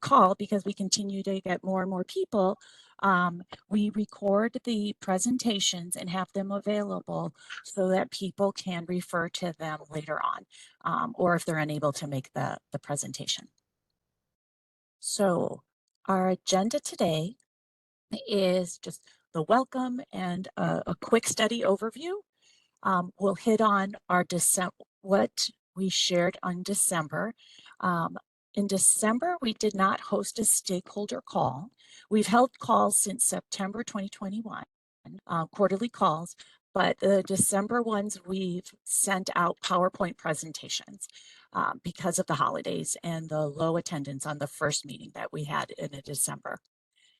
call, because we continue to get more and more people, we record the presentations and have them available so that people can refer to them later on, or if they're unable to make the presentation. So our agenda today is just the welcome and a quick study overview. We'll hit on our what we shared on December. In December, we did not host a stakeholder call. We've held calls since September 2021, quarterly calls, but the December ones, we've sent out PowerPoint presentations because of the holidays and the low attendance on the first meeting that we had in December.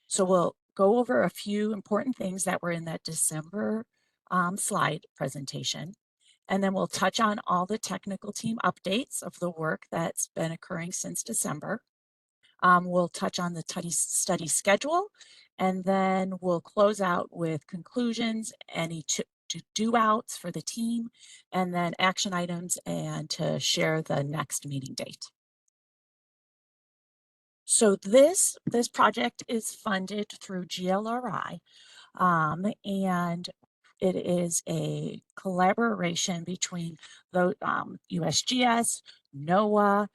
So we'll go over a few important things that were in that December slide presentation. And then we'll touch on all the technical team updates of the work that's been occurring since December. We'll touch on the study schedule, and then we'll close out with conclusions, any to-do outs for the team, and then action items, and to share the next meeting date. So this project is funded through GLRI, and it is a collaboration between the USGS, NOAA,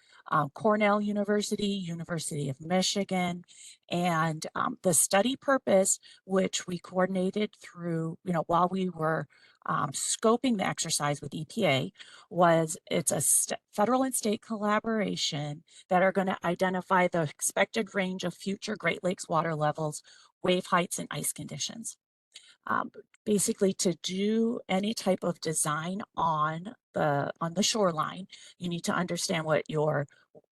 Cornell University, University of Michigan, and the study purpose, which we coordinated through, while we were scoping the exercise with EPA, was it's a federal and state collaboration that are going to identify the expected range of future Great Lakes water levels, wave heights, and ice conditions. Basically, to do any type of design on the shoreline, you need to understand what your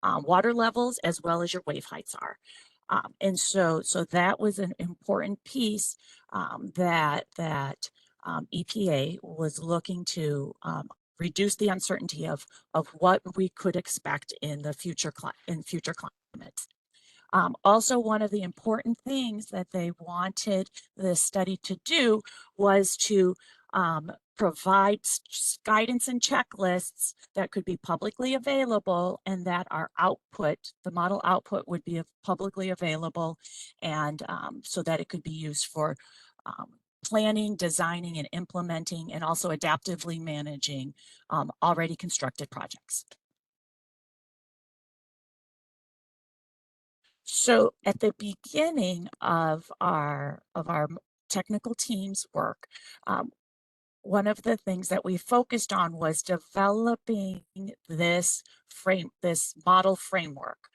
water levels as well as your wave heights are. And so that was an important piece that EPA was looking to reduce the uncertainty of what we could expect in the future climates. Also, one of the important things that they wanted the study to do was to provide guidance and checklists that could be publicly available, and that our output, the model output, would be publicly available, and so that it could be used for planning, designing, and implementing, and also adaptively managing already constructed projects. So at the beginning of our technical team's work, one of the things that we focused on was developing this model framework.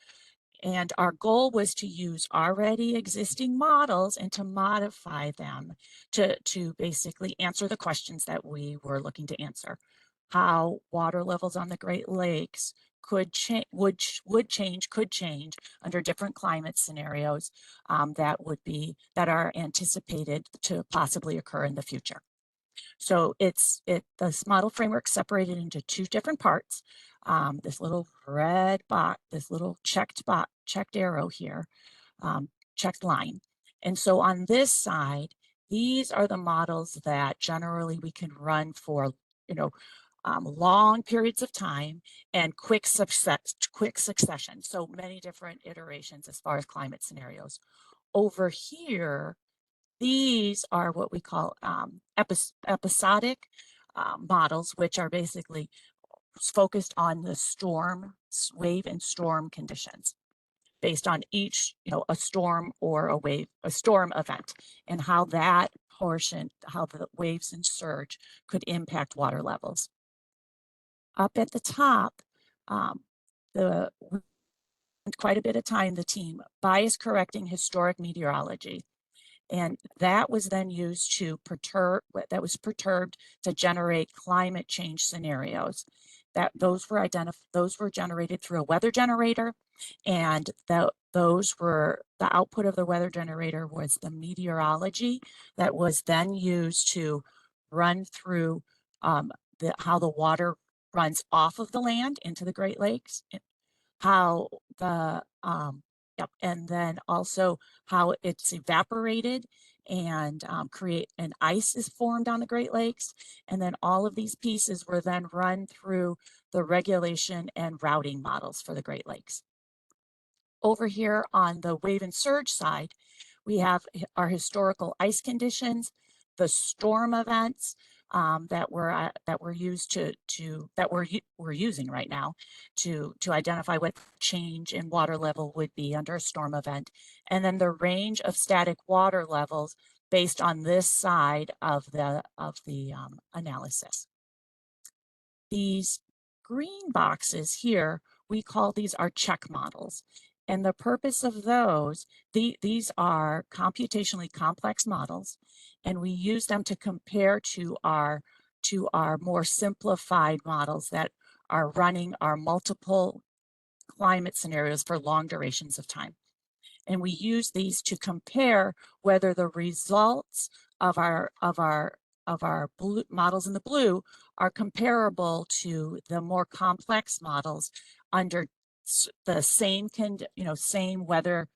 And our goal was to use already existing models and to modify them to basically answer the questions that we were looking to answer. How water levels on the Great Lakes could change under different climate scenarios that are anticipated to possibly occur in the future. So this model framework separated into two different parts. This little red box, this little checked arrow here, checked line. And so on this side, these are the models that generally we can run for, long periods of time and quick succession. So many different iterations as far as climate scenarios. Over here, these are what we call episodic models, which are basically focused on the wave and storm conditions based on each, a storm or a storm event, and how the waves and surge could impact water levels. Up at the top, quite a bit of time, the team bias correcting historic meteorology. And that was then used to perturbed to generate climate change scenarios. Those were generated through a weather generator, and the output of the weather generator was the meteorology that was then used to run through how the water runs off of the land into the Great Lakes, and then also how it's evaporated and an ice is formed on the Great Lakes. And then all of these pieces were then run through the regulation and routing models for the Great Lakes. Over here on the wave and surge side, we have our historical ice conditions, the storm events that we're used to that we're using right now to identify what change in water level would be under a storm event, and then the range of static water levels based on this side of the analysis. These green boxes here, we call these our check models. And the purpose of those, these are computationally complex models, and we use them to compare to our more simplified models that are running our multiple climate scenarios for long durations of time. And we use these to compare whether the results of our blue models in the blue are comparable to the more complex models under the same same weather,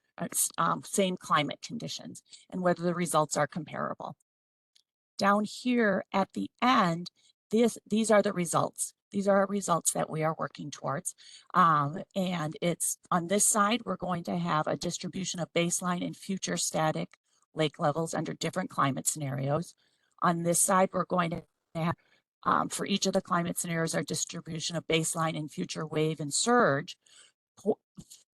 same climate conditions, and whether the results are comparable. Down here at the end, these are the results. These are our results that we are working towards. And it's on this side, we're going to have a distribution of baseline and future static lake levels under different climate scenarios. On this side, we're going to have, for each of the climate scenarios, our distribution of baseline and future wave and surge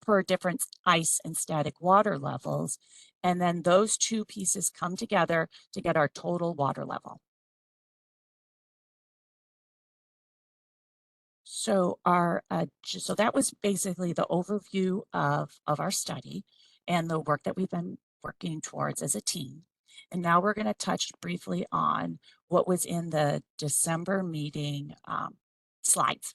per different ice and static water levels. And then those two pieces come together to get our total water level. So so that was basically the overview of our study and the work that we've been working towards as a team. And now we're going to touch briefly on what was in the December meeting slides.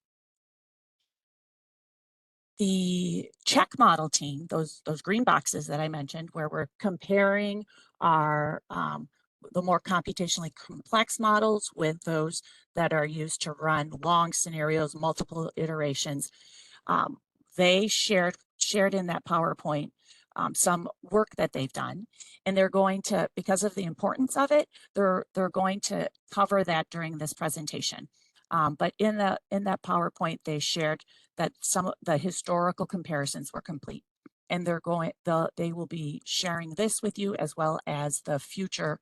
The check model team, those green boxes that I mentioned, where we're comparing our the more computationally complex models with those that are used to run long scenarios, multiple iterations. They shared in that PowerPoint some work that they've done, and they're going to, because of the importance of it, they're going to cover that during this presentation. But in that PowerPoint, they shared that some of the historical comparisons were complete, and they will be sharing this with you as well as the future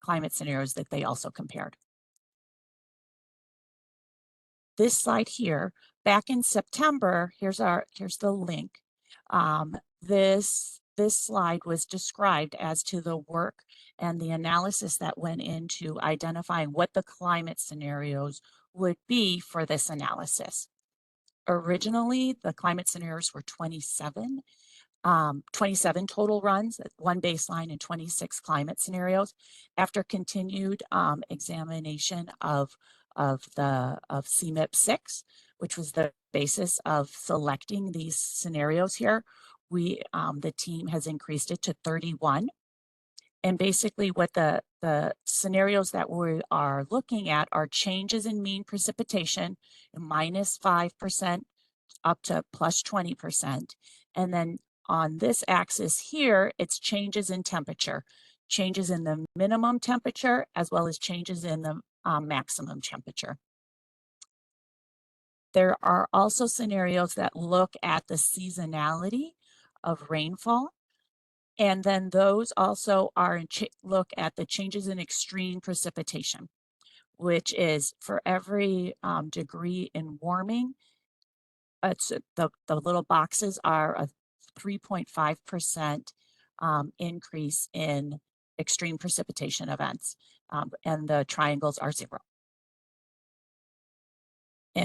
climate scenarios that they also compared. This slide here, back in September, here's the link. This slide was described as to the work and the analysis that went into identifying what the climate scenarios would be for this analysis. Originally, the climate scenarios were 27 total runs, one baseline and 26 climate scenarios. After continued examination of CMIP-6, which was the basis of selecting these scenarios here, the team has increased it to 31. And basically what the scenarios that we are looking at are changes in mean precipitation, -5% up to +20%. And then on this axis here, it's changes in temperature, changes in the minimum temperature, as well as changes in the maximum temperature. There are also scenarios that look at the seasonality of rainfall. And then those also are look at the changes in extreme precipitation, which is for every degree in warming, it's the little boxes are a 3.5% increase in extreme precipitation events, and the triangles are 0.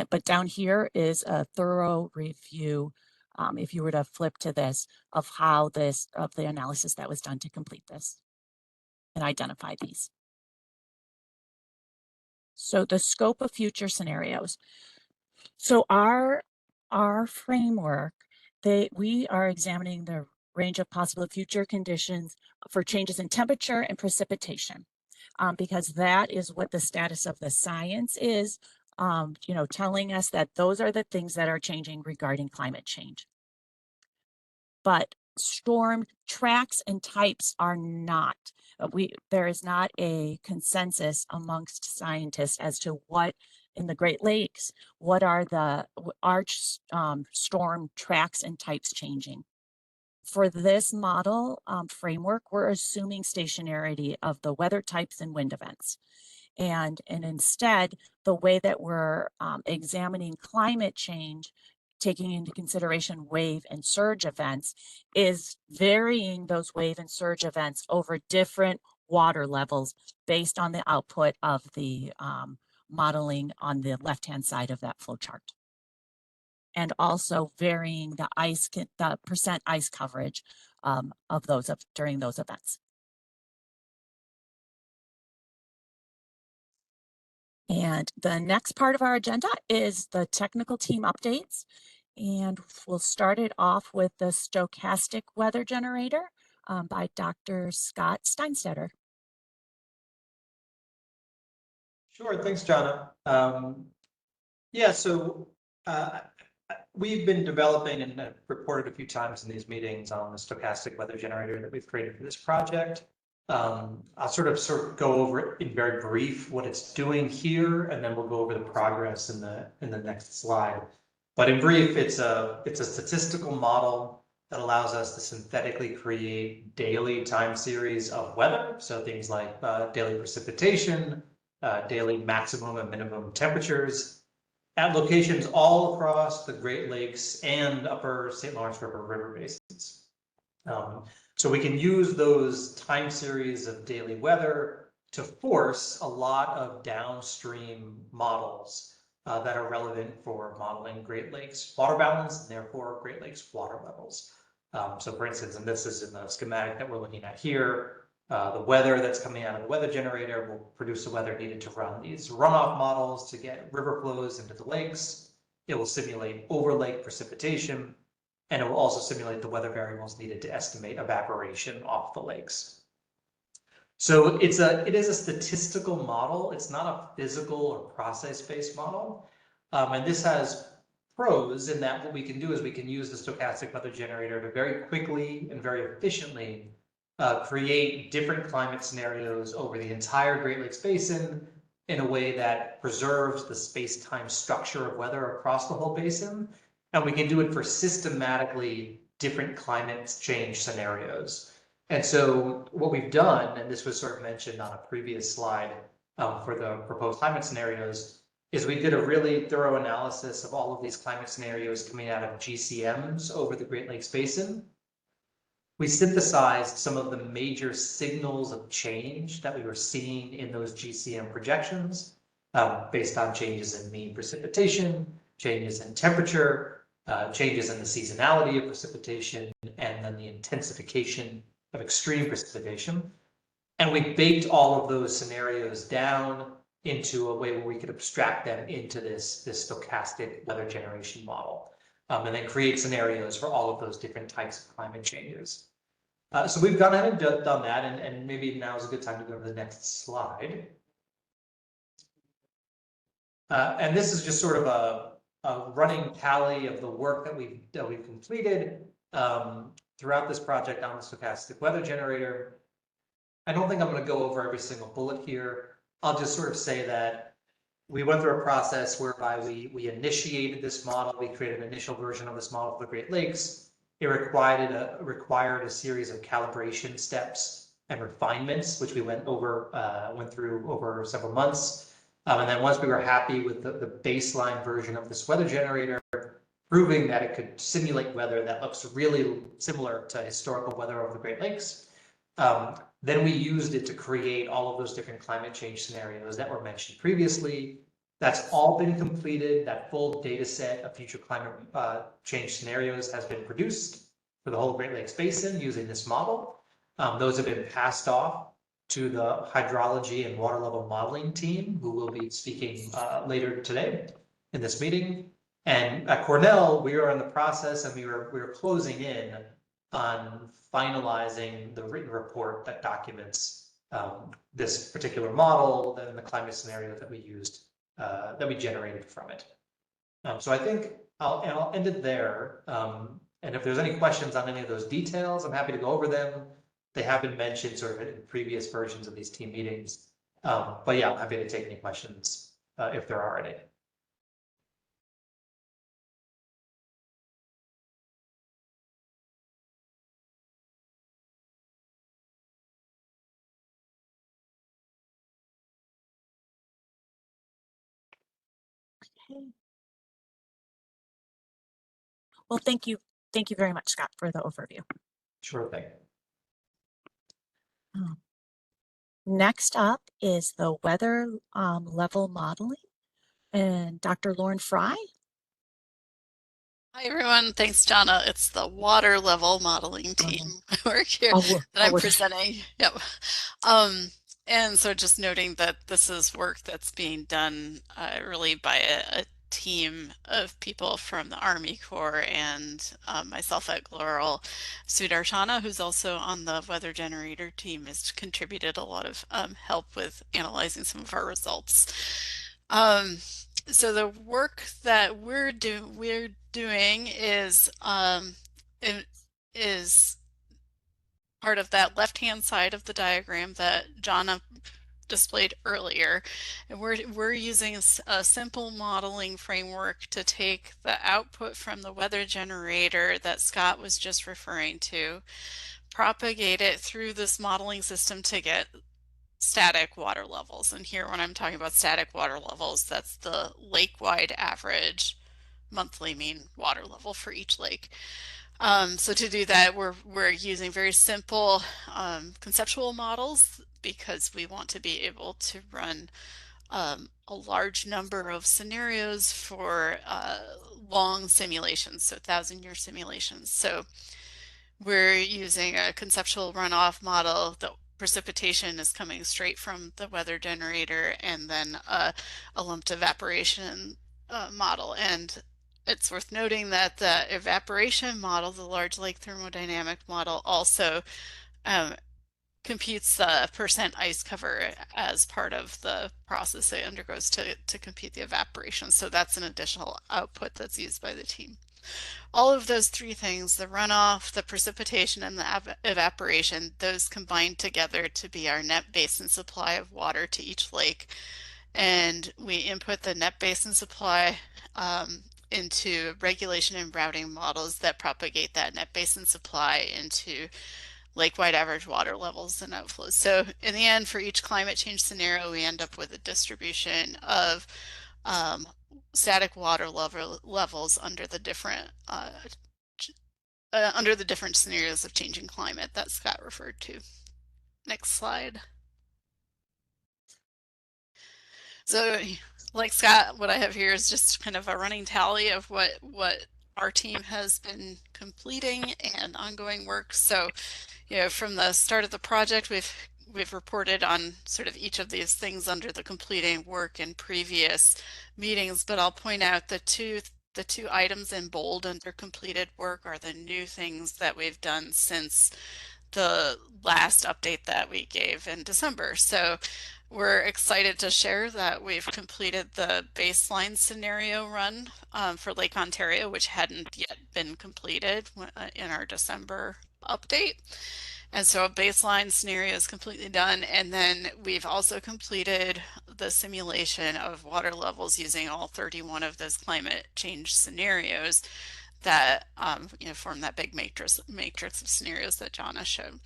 But down here is a thorough review, if you were to flip to this, of the analysis that was done to complete this and identify these. So the scope of future scenarios. So our framework, we are examining the range of possible future conditions for changes in temperature and precipitation, because that is what the status of the science is, telling us that those are the things that are changing regarding climate change. But storm tracks and types are not. There is not a consensus amongst scientists as to what In the Great Lakes, what are the arch storm tracks and types changing? For this model framework, we're assuming stationarity of the weather types and wind events. And instead, the way that we're examining climate change, taking into consideration wave and surge events, is varying those wave and surge events over different water levels based on the output of the modeling on the left-hand side of that flow chart. And also varying the percent ice coverage of those during those events. And the next part of our agenda is the technical team updates. And we'll start it off with the stochastic weather generator by Dr. Scott Steinstetter. Sure, thanks, Jonna. Yeah, so we've been developing and reported a few times in these meetings on the stochastic weather generator that we've created for this project. I'll sort of go over it in very brief what it's doing here, and then we'll go over the progress in the next slide. But in brief, it's a statistical model that allows us to synthetically create daily time series of weather. So things like daily precipitation, daily maximum and minimum temperatures at locations all across the Great Lakes and upper St. Lawrence River basins. So we can use those time series of daily weather to force a lot of downstream models that are relevant for modeling Great Lakes water balance and therefore Great Lakes water levels. So for instance, and this is in the schematic that we're looking at here, the weather that's coming out of the weather generator will produce the weather needed to run these runoff models to get river flows into the lakes. It will simulate overlake precipitation, and it will also simulate the weather variables needed to estimate evaporation off the lakes. So it is a statistical model. It's not a physical or process-based model. And this has pros in that what we can do is we can use the stochastic weather generator to very quickly and very efficiently create different climate scenarios over the entire Great Lakes Basin in a way that preserves the space-time structure of weather across the whole basin. And we can do it for systematically different climate change scenarios. And so what we've done, and this was sort of mentioned on a previous slide for the proposed climate scenarios, is we did a really thorough analysis of all of these climate scenarios coming out of GCMs over the Great Lakes Basin. We synthesized some of the major signals of change that we were seeing in those GCM projections based on changes in mean precipitation, changes in temperature, changes in the seasonality of precipitation, and then the intensification of extreme precipitation. And we baked all of those scenarios down into a way where we could abstract them into this stochastic weather generation model, and then create scenarios for all of those different types of climate changes. So we've gone ahead and done that, and maybe now is a good time to go to the next slide. And this is just sort of a running tally of the work that we've completed throughout this project on the stochastic weather generator. I don't think I'm going to go over every single bullet here. I'll just sort of say that we went through a process whereby we initiated this model. We created an initial version of this model for the Great Lakes. It required a series of calibration steps and refinements, which we went through over several months. And then once we were happy with the baseline version of this weather generator, proving that it could simulate weather that looks really similar to historical weather over the Great Lakes, then we used it to create all of those different climate change scenarios that were mentioned previously. That's all been completed. That full data set of future climate change scenarios has been produced for the whole Great Lakes Basin using this model. Those have been passed off to the hydrology and water level modeling team, who will be speaking later today in this meeting. And at Cornell, we are in the process, and we were closing in on finalizing the written report that documents this particular model and the climate scenario that we used, that we generated from it. So I think I'll end it there. And if there's any questions on any of those details, I'm happy to go over them. They have been mentioned sort of in previous versions of these team meetings. But yeah, I'm happy to take any questions if there are any. Okay. Well, thank you. Thank you very much, Scott, for the overview. Sure thing. Next up is the weather level modeling, and Dr. Lauren Fry. Hi everyone, thanks Jana. It's the water level modeling team work here that I'm we're presenting. Yep. Um, and so just noting that this is work that's being done really by a team of people from the Army Corps and myself at GLRI. Sudarshana, who's also on the weather generator team, has contributed a lot of help with analyzing some of our results. So the work that we're doing is part of that left-hand side of the diagram that Jana displayed earlier. And we're using a simple modeling framework to take the output from the weather generator that Scott was just referring to, propagate it through this modeling system to get static water levels. And here when I'm talking about static water levels, that's the lake-wide average monthly mean water level for each lake. So to do that, we're using very simple conceptual models because we want to be able to run a large number of scenarios for long simulations, so 1,000-year simulations. So we're using a conceptual runoff model. The precipitation is coming straight from the weather generator, and then a lumped evaporation model. And it's worth noting that the evaporation model, the large lake thermodynamic model, also computes the percent ice cover as part of the process it undergoes to compute the evaporation. So that's an additional output that's used by the team. All of those three things, the runoff, the precipitation, and the evaporation, those combine together to be our net basin supply of water to each lake. And we input the net basin supply into regulation and routing models that propagate that net basin supply into lake-wide average water levels and outflows. So in the end, for each climate change scenario, we end up with a distribution of static water levels under the different scenarios of changing climate that Scott referred to. Next slide. So like Scott, what I have here is just kind of a running tally of what our team has been completing and ongoing work. So, you know, from the start of the project, we've reported on sort of each of these things under the completing work in previous meetings, but I'll point out the two items in bold under completed work are the new things that we've done since the last update that we gave in December. So we're excited to share that we've completed the baseline scenario run for Lake Ontario, which hadn't yet been completed in our December update. And so a baseline scenario is completely done. And then we've also completed the simulation of water levels using all 31 of those climate change scenarios that form that big matrix of scenarios that Jana showed.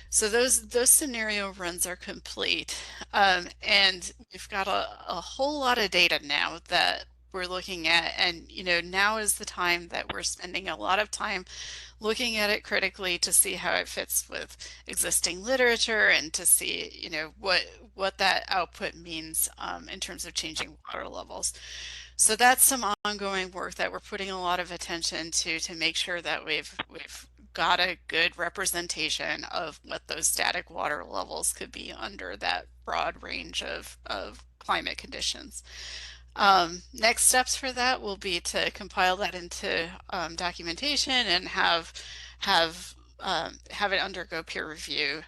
So those scenario runs are complete, and we've got a whole lot of data now that we're looking at, and now is the time that we're spending a lot of time looking at it critically to see how it fits with existing literature and to see what that output means in terms of changing water levels. So that's some ongoing work that we're putting a lot of attention to make sure that we've got a good representation of what those static water levels could be under that broad range of climate conditions. Next steps for that will be to compile that into documentation and have it undergo peer review,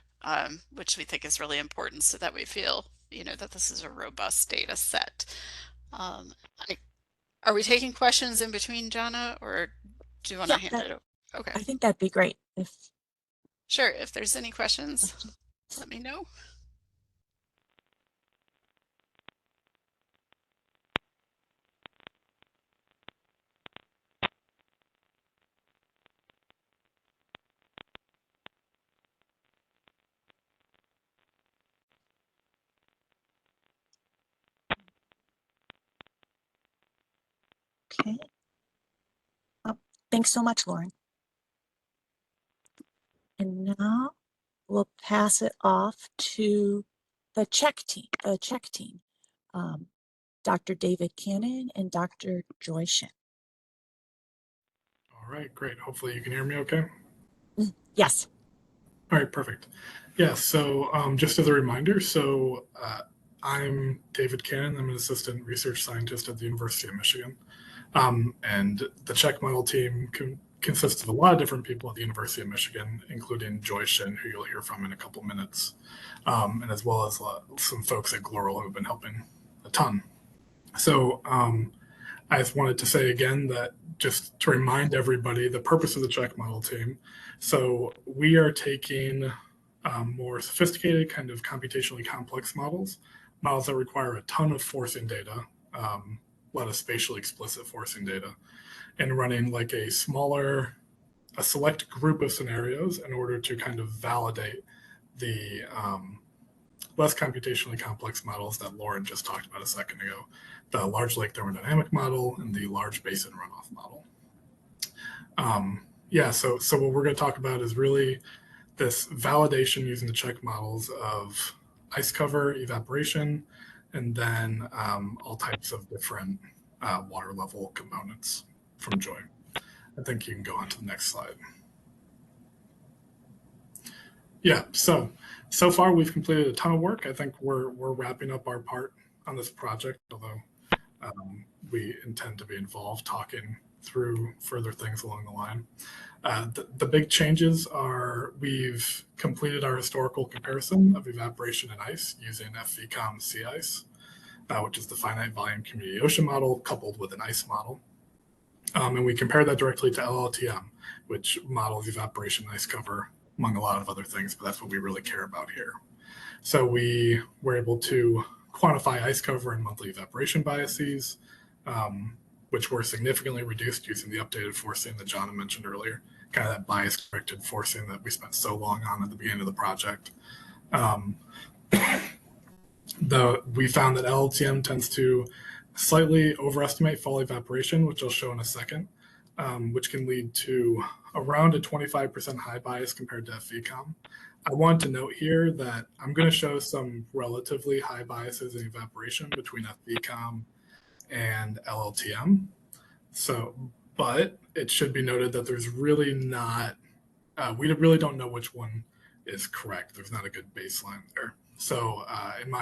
which we think is really important so that we feel that this is a robust data set. Are we taking questions in between, Jana, or do you want to hand it over? Okay. I think that'd be great. Sure. If there's any questions, let me know. Okay. Thanks so much, Lauren. And now we'll pass it off to the check team, Dr. David Cannon and Dr. Joy Shin. All right, great. Hopefully you can hear me okay. Yes. All right, perfect. Yeah, so just as a reminder, I'm David Cannon. I'm an assistant research scientist at the University of Michigan. And the check model team consists of a lot of different people at the University of Michigan, including Joy Shin, who you'll hear from in a couple minutes, and as well as some folks at GLRI who have been helping a ton. So I just wanted to say again that just to remind everybody the purpose of the check model team. So we are taking more sophisticated kind of computationally complex models that require a ton of forcing data, a lot of spatially explicit forcing data, and running like a select group of scenarios in order to kind of validate the less computationally complex models that Lauren just talked about a second ago, the large lake thermodynamic model and the large basin runoff model. So what we're going to talk about is really this validation using the check models of ice cover, evaporation, and then all types of different water level components from Joy. I think you can go on to the next slide. Yeah, so far we've completed a ton of work. I think we're wrapping up our part on this project, although we intend to be involved talking through further things along the line. The big changes are we've completed our historical comparison of evaporation and ice using FVCOM sea ice, which is the finite volume community ocean model coupled with an ice model. And we compared that directly to LLTM, which models evaporation and ice cover among a lot of other things, but that's what we really care about here. So we were able to quantify ice cover and monthly evaporation biases, which were significantly reduced using the updated forcing that John mentioned earlier, kind of that bias-corrected forcing that we spent so long on at the beginning of the project. We found that LLTM tends to slightly overestimate fall evaporation, which I'll show in a second, which can lead to around a 25% high bias compared to FVCOM. I want to note here that I'm going to show some relatively high biases in evaporation between FVCOM and LLTM. But it should be noted that there's really not, we really don't know which one is correct. There's not a good baseline there. So in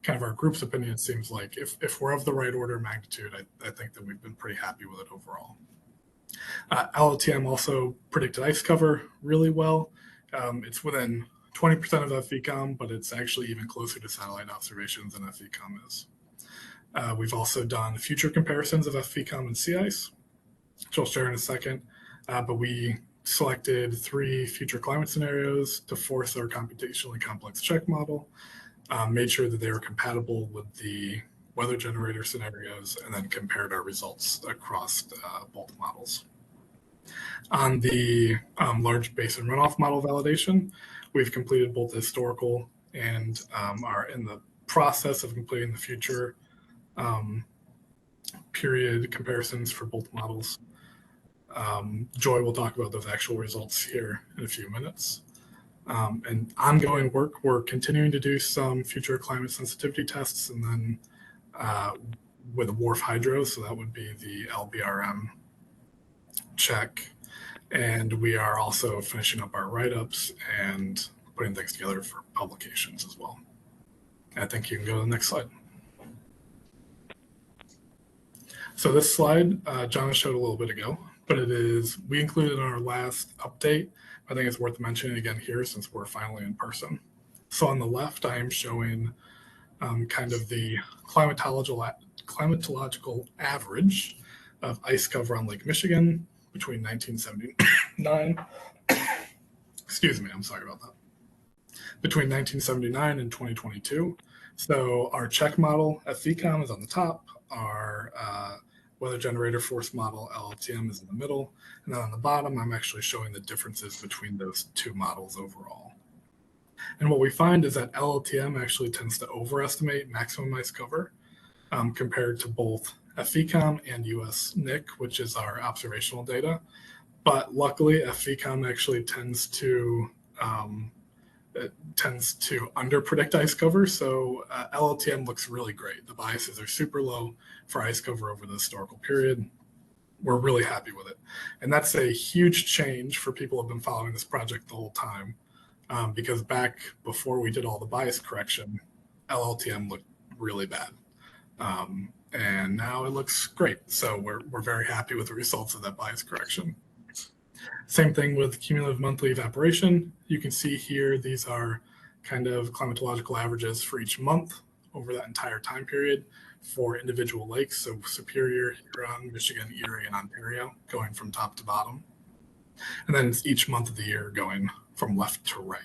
kind of our group's opinion, it seems like if we're of the right order of magnitude, I think that we've been pretty happy with it overall. LLTM also predicted ice cover really well. It's within 20% of FVCOM, but it's actually even closer to satellite observations than FVCOM is. We've also done future comparisons of FVCOM and sea ice, which I'll share in a second, but we selected 3 future climate scenarios to force our computationally complex check model, made sure that they were compatible with the weather generator scenarios, and then compared our results across both models. On the large basin runoff model validation, we've completed both historical and are in the process of completing the future period comparisons for both models. Joy will talk about those actual results here in a few minutes. And ongoing work, we're continuing to do some future climate sensitivity tests, and then with a WRF hydro, so that would be the LBRM check. And we are also finishing up our write-ups and putting things together for publications as well. I think you can go to the next slide. So this slide, John showed a little bit ago, but we included in our last update. I think it's worth mentioning again here since we're finally in person. So on the left, I am showing kind of the climatological average of ice cover on Lake Michigan between 1979, excuse me, I'm sorry about that, between 1979 and 2022. So our check model, FVCOM, is on the top. Our weather generator force model, LLTM, is in the middle. And then on the bottom, I'm actually showing the differences between those 2 models overall. And what we find is that LLTM actually tends to overestimate maximum ice cover compared to both FECOM and US NIC, which is our observational data. But luckily, FECOM actually tends to underpredict ice cover. So LLTM looks really great. The biases are super low for ice cover over the historical period. We're really happy with it. And that's a huge change for people who have been following this project the whole time. Because back before we did all the bias correction, LLTM looked really bad. And now it looks great. So we're very happy with the results of that bias correction. Same thing with cumulative monthly evaporation. You can see here, these are kind of climatological averages for each month over that entire time period for individual lakes. So Superior, Huron, Michigan, Erie, and Ontario, going from top to bottom. And then it's each month of the year going from left to right.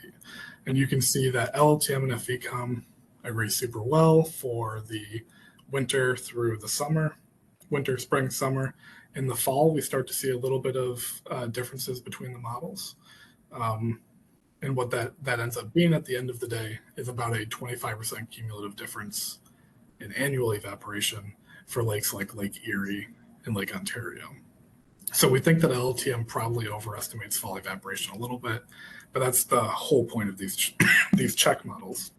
And you can see that LLTM and FECOM agree super well for the winter through the summer, winter, spring, summer. In the fall, we start to see a little bit of differences between the models. And what that ends up being at the end of the day is about a 25% cumulative difference in annual evaporation for lakes like Lake Erie and Lake Ontario. So we think that LLTM probably overestimates fall evaporation a little bit, but that's the whole point of these check models,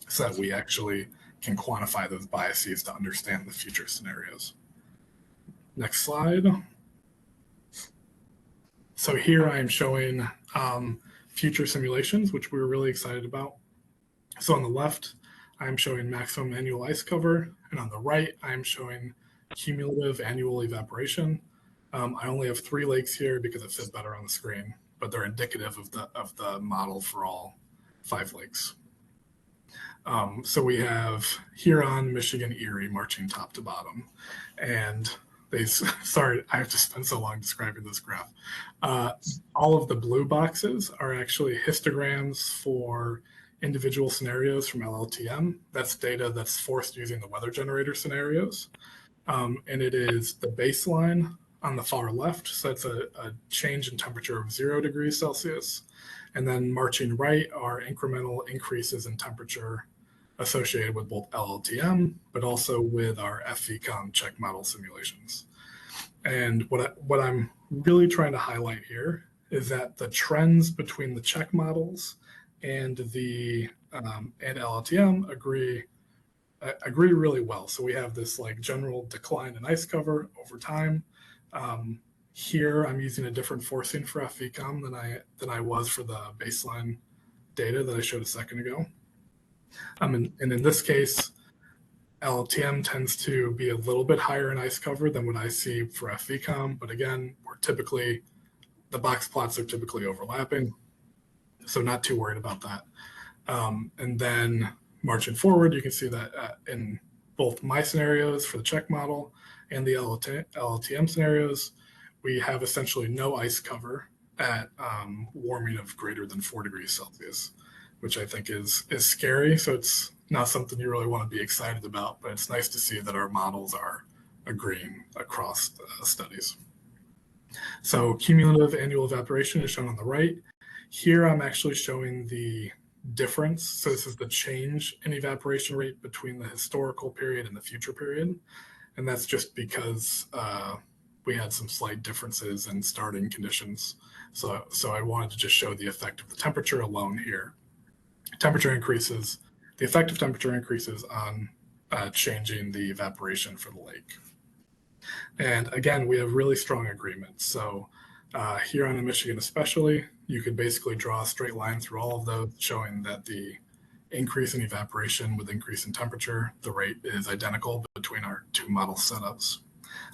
so that we actually can quantify those biases to understand the future scenarios. Next slide. So here I am showing future simulations, which we're really excited about. So on the left, I'm showing maximum annual ice cover, and on the right, I'm showing cumulative annual evaporation. I only have 3 lakes here because it fit better on the screen, but they're indicative of the model for all 5 lakes. So we have Huron, Michigan, Erie marching top to bottom, and sorry, I have to spend so long describing this graph. All of the blue boxes are actually histograms for individual scenarios from LLTM. That's data that's forced using the weather generator scenarios. And it is the baseline on the far left. So it's a change in temperature of 0 degrees Celsius. And then marching right are incremental increases in temperature associated with both LLTM, but also with our FECOM check model simulations. And what I'm really trying to highlight here is that the trends between the check models and the and LLTM agree really well. So we have this like general decline in ice cover over time. Here I'm using a different forcing for FECOM than I was for the baseline data that I showed a second ago. And in this case, LLTM tends to be a little bit higher in ice cover than what I see for FECOM, but again, the box plots are typically overlapping, so not too worried about that. And then marching forward, you can see that in both my scenarios for the check model and the LLTM scenarios, we have essentially no ice cover at warming of greater than 4 degrees Celsius, which I think is scary. So it's not something you really want to be excited about, but it's nice to see that our models are agreeing across studies. So cumulative annual evaporation is shown on the right. Here I'm actually showing the difference. So this is the change in evaporation rate between the historical period and the future period. And that's just because we had some slight differences in starting conditions. So I wanted to just show the effect of the temperature alone here. The effect of temperature increases on changing the evaporation for the lake. And again, we have really strong agreement. So here on Michigan especially, you could basically draw a straight line through all of those, showing that the increase in evaporation with increase in temperature, the rate is identical between our 2 model setups.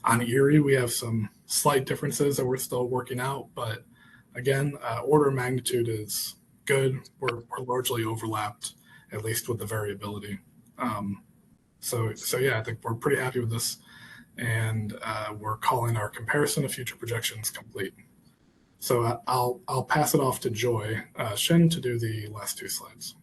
On Erie, we have some slight differences that we're still working out, but again, order of magnitude is good. We're largely overlapped, at least with the variability. So yeah, I think we're pretty happy with this, and we're calling our comparison of future projections complete. So I'll pass it off to Joy Shin to do the last 2 slides.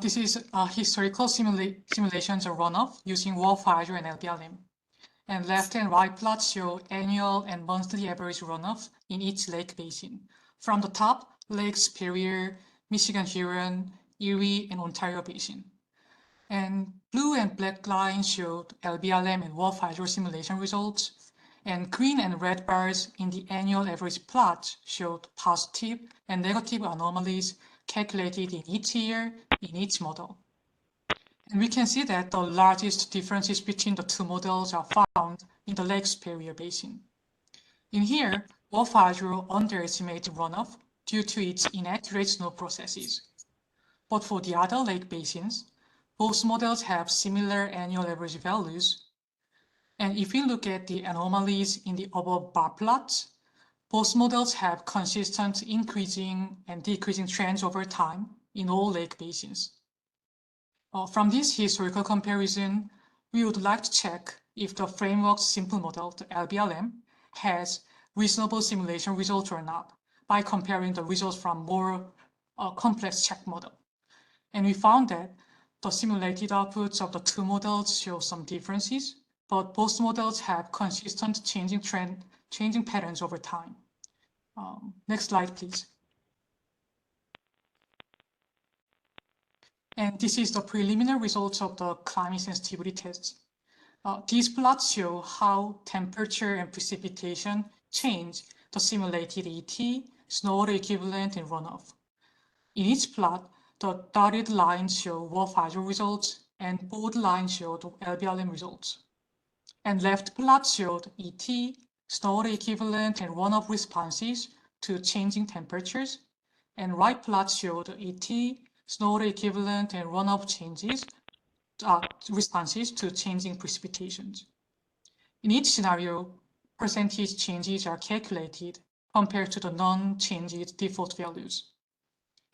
This is historical simulations of runoff using WRF Hydro and LBLM. And left and right plots show annual and monthly average runoff in each lake basin. From the top, Lake Superior, Michigan Huron, Erie, and Ontario Basin. And blue and black lines showed LBLM and Wolf hydro simulation results, and green and red bars in the annual average plot showed positive and negative anomalies calculated in each year in each model. And we can see that the largest differences between the two models are found in the Lake Superior Basin. In here, Wolf hydro underestimated runoff due to its inaccurate snow processes. But for the other lake basins, both models have similar annual average values. And if we look at the anomalies in the above bar plots, both models have consistent increasing and decreasing trends over time in all lake basins. From this historical comparison, we would like to check if the framework's simple model, the LBLM, has reasonable simulation results or not by comparing the results from more complex check model. And we found that the simulated outputs of the two models show some differences, but both models have consistent changing patterns over time. Next slide, please. And this is the preliminary results of the climate sensitivity tests. These plots show how temperature and precipitation change the simulated ET, snow water equivalent, and runoff. In each plot, the dotted lines show Wolf hydro results, and bold lines show the LBLM results. And left plot showed ET, snow water equivalent, and runoff responses to changing temperatures, and right plot showed ET, snow water equivalent, and runoff changes, responses to changing precipitations. In each scenario, percentage changes are calculated compared to the non-changed default values.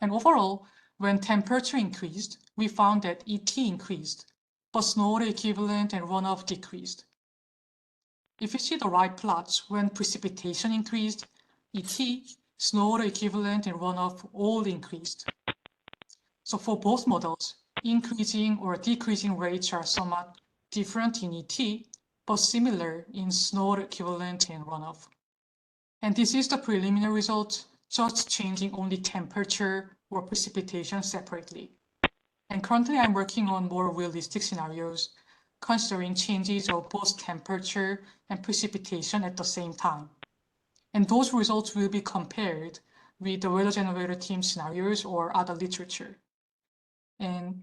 And overall, when temperature increased, we found that ET increased, but snow water equivalent and runoff decreased. If you see the right plots, when precipitation increased, ET, snow water equivalent, and runoff all increased. So for both models, increasing or decreasing rates are somewhat different in ET, but similar in snow water equivalent and runoff. And this is the preliminary result, just changing only temperature or precipitation separately. And currently I'm working on more realistic scenarios, considering changes of both temperature and precipitation at the same time. And those results will be compared with the weather generator team scenarios or other literature. And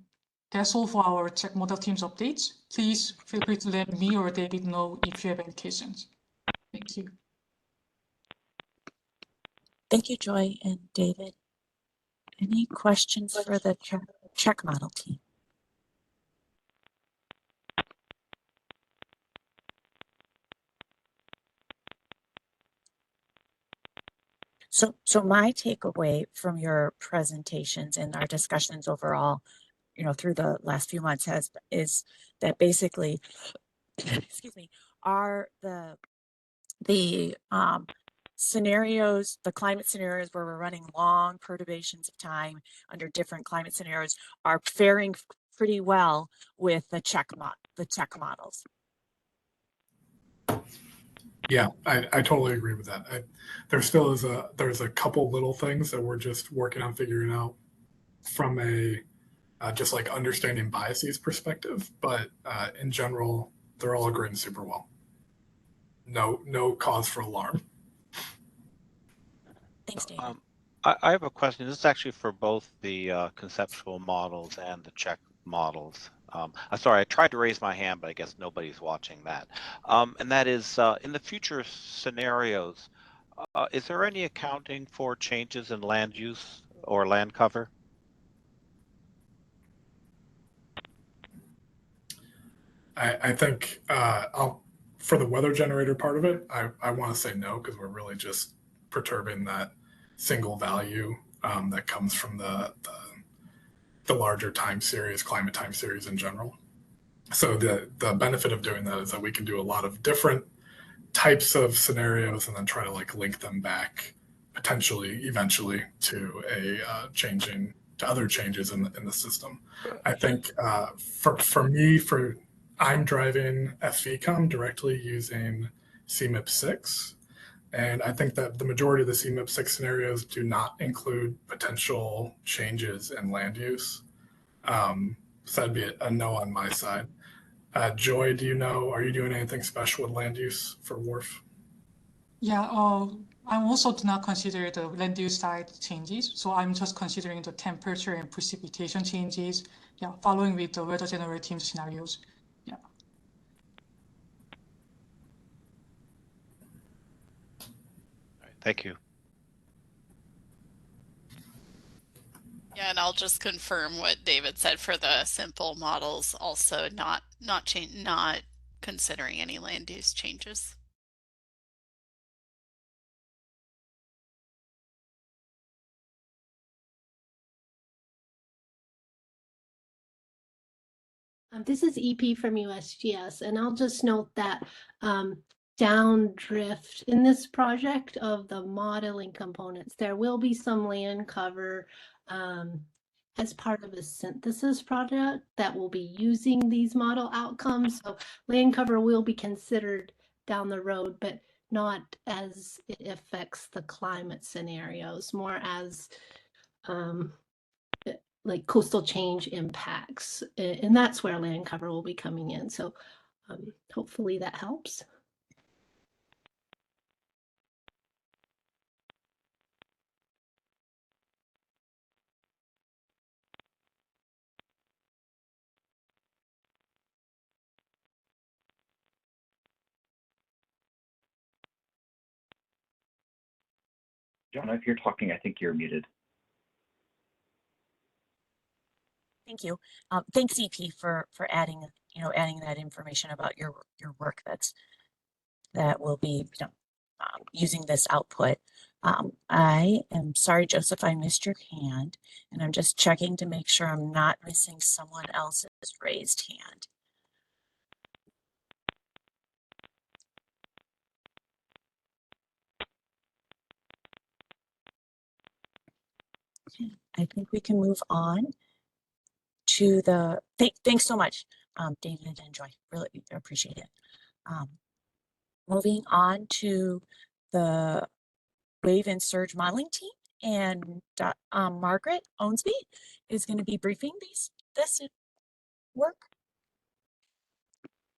that's all for our check model team's updates. Please feel free to let me or David know if you have any questions. Thank you. Thank you, Joy and David. Any questions for the check model team? So my takeaway from your presentations and our discussions overall, through the last few months is that basically, excuse me, are the scenarios, the climate scenarios where we're running long perturbations of time under different climate scenarios are faring pretty well with the check models. Yeah, I totally agree with that. There still is there's a couple little things that we're just working on figuring out from a just like understanding biases perspective, but in general, they're all agreeing super well. No cause for alarm. Thanks, David. I have a question. This is actually for both the conceptual models and the check models. Sorry, I tried to raise my hand, but I guess nobody's watching that. And that is, in the future scenarios, is there any accounting for changes in land use or land cover? I think for the weather generator part of it, I want to say no, because we're really just perturbing that single value that comes from the larger time series, climate time series in general. So the benefit of doing that is that we can do a lot of different types of scenarios and then try to like link them back potentially eventually to other changes in the system. I think for me, I'm driving FVCOM directly using CMIP6. And I think that the majority of the CMIP6 scenarios do not include potential changes in land use. So that'd be a no on my side. Joy, are you doing anything special with land use for Wharf? Yeah, I also do not consider the land use side changes. So I'm just considering the temperature and precipitation changes. Yeah, following with the weather generating scenarios. Yeah. All right, thank you. Yeah, and I'll just confirm what David said for the simple models, also not considering any land use changes. This is EP from USGS, and I'll just note that downdrift in this project of the modeling components, there will be some land cover as part of a synthesis project that will be using these model outcomes. So land cover will be considered down the road, but not as it affects the climate scenarios, more as like coastal change impacts, and that's where land cover will be coming in. So hopefully that helps. Jonna, if you're talking, I think you're muted. Thank you. Thanks, EP, for adding that information about your work that will be using this output. I am sorry, Joseph, I missed your hand, and I'm just checking to make sure I'm not missing someone else's raised hand. I think we can move on to the, thanks so much, David and Joy, really appreciate it. Moving on to the wave and surge modeling team, and Margaret Owensby is going to be briefing this work.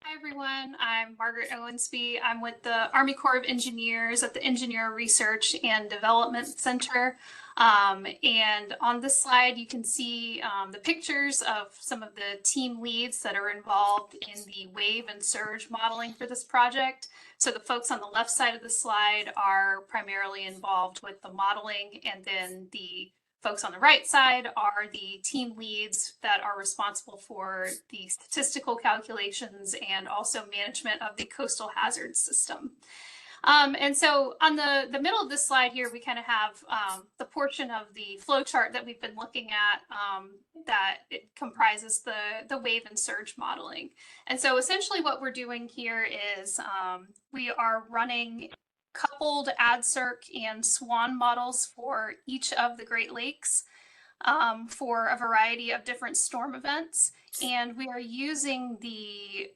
Hi everyone, I'm Margaret Owensby. I'm with the Army Corps of Engineers at the Engineer Research and Development Center. And on this slide, you can see the pictures of some of the team leads that are involved in the wave and surge modeling for this project. So the folks on the left side of the slide are primarily involved with the modeling, and then the folks on the right side are the team leads that are responsible for the statistical calculations and also management of the coastal hazard system. And so on the middle of this slide here, we kind of have the portion of the flow chart that we've been looking at that it comprises the wave and surge modeling. And so essentially what we're doing here is we are running coupled AdCirc and SWAN models for each of the Great Lakes for a variety of different storm events. And we are using the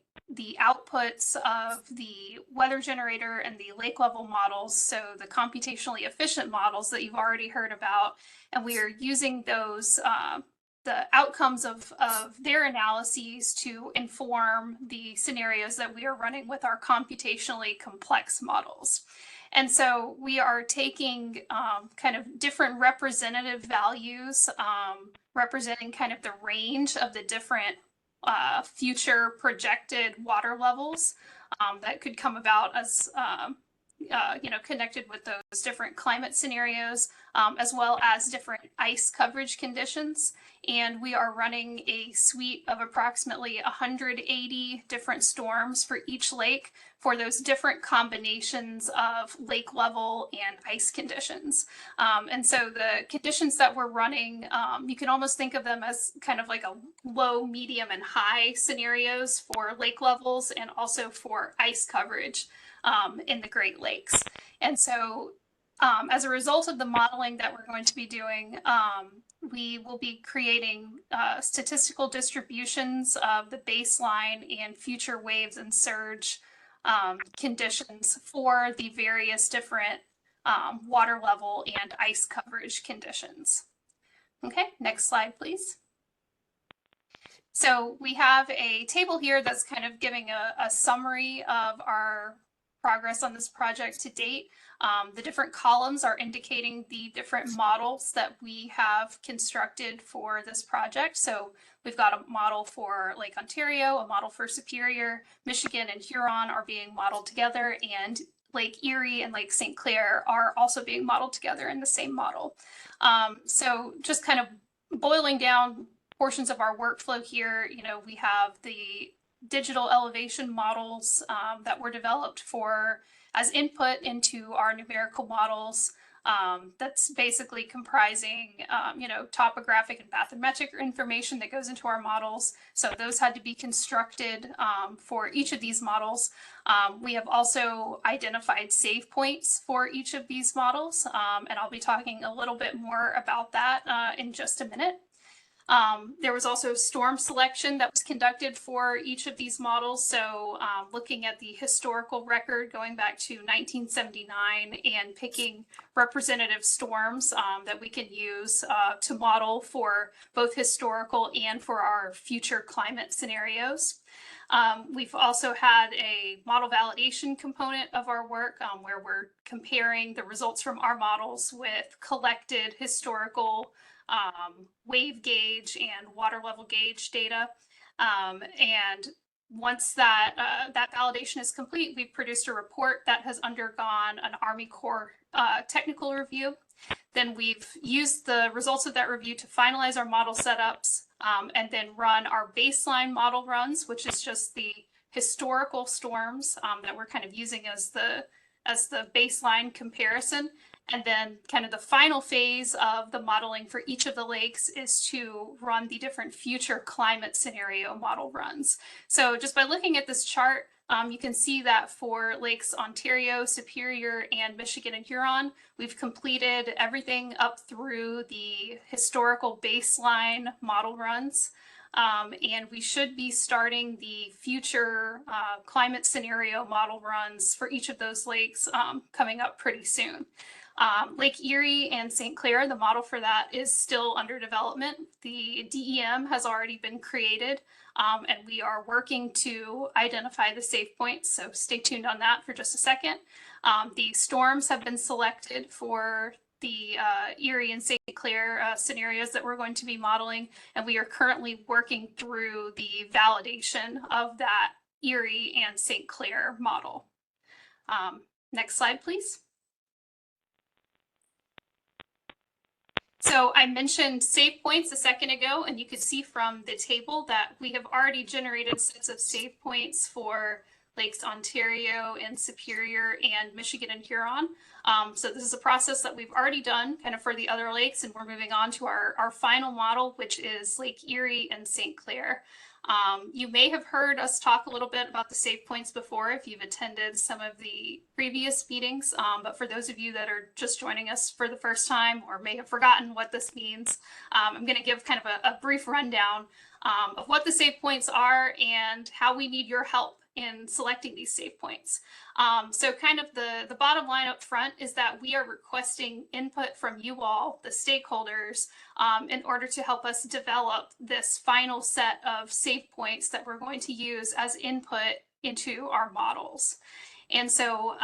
outputs of the weather generator and the lake level models, so the computationally efficient models that you've already heard about, and we are using those the outcomes of their analyses to inform the scenarios that we are running with our computationally complex models. And so we are taking kind of different representative values representing kind of the range of the different future projected water levels that could come about as connected with those different climate scenarios, as well as different ice coverage conditions. And we are running a suite of approximately 180 different storms for each lake for those different combinations of lake level and ice conditions. And so the conditions that we're running, you can almost think of them as kind of like a low, medium, and high scenarios for lake levels and also for ice coverage in the Great Lakes. And so as a result of the modeling that we're going to be doing, we will be creating statistical distributions of the baseline and future waves and surge conditions for the various different water level and ice coverage conditions. Okay, next slide, please. So we have a table here that's kind of giving a summary of our progress on this project to date. The different columns are indicating the different models that we have constructed for this project. So we've got a model for Lake Ontario, a model for Superior, Michigan and Huron are being modeled together, and Lake Erie and Lake St. Clair are also being modeled together in the same model. So just kind of boiling down portions of our workflow here, we have the digital elevation models that were developed as input into our numerical models. That's basically comprising, topographic and bathymetric information that goes into our models. So those had to be constructed for each of these models. We have also identified save points for each of these models, and I'll be talking a little bit more about that in just a minute. There was also storm selection that was conducted for each of these models. So looking at the historical record going back to 1979 and picking representative storms that we can use to model for both historical and for our future climate scenarios. We've also had a model validation component of our work where we're comparing the results from our models with collected historical wave gauge and water level gauge data. And once that validation is complete, we've produced a report that has undergone an Army Corps technical review. Then we've used the results of that review to finalize our model setups and then run our baseline model runs, which is just the historical storms that we're kind of using as the baseline comparison. And then kind of the final phase of the modeling for each of the lakes is to run the different future climate scenario model runs. So just by looking at this chart, you can see that for Lakes Ontario, Superior, and Michigan and Huron, we've completed everything up through the historical baseline model runs. And we should be starting the future climate scenario model runs for each of those lakes coming up pretty soon. Lake Erie and St. Clair, the model for that is still under development. The DEM has already been created, and we are working to identify the save points, so stay tuned on that for just a second. The storms have been selected for the Erie and St. Clair scenarios that we're going to be modeling, and we are currently working through the validation of that Erie and St. Clair model. Next slide, please. So I mentioned save points a second ago, and you could see from the table that we have already generated sets of save points for Lakes Ontario and Superior and Michigan and Huron. So this is a process that we've already done kind of for the other lakes, and we're moving on to our final model, which is Lake Erie and St. Clair. You may have heard us talk a little bit about the save points before if you've attended some of the previous meetings, but for those of you that are just joining us for the first time or may have forgotten what this means, I'm going to give kind of a brief rundown of what the save points are and how we need your help in selecting these save points. So kind of the bottom line up front is that we are requesting input from you all, the stakeholders, in order to help us develop this final set of save points that we're going to use as input into our models. And so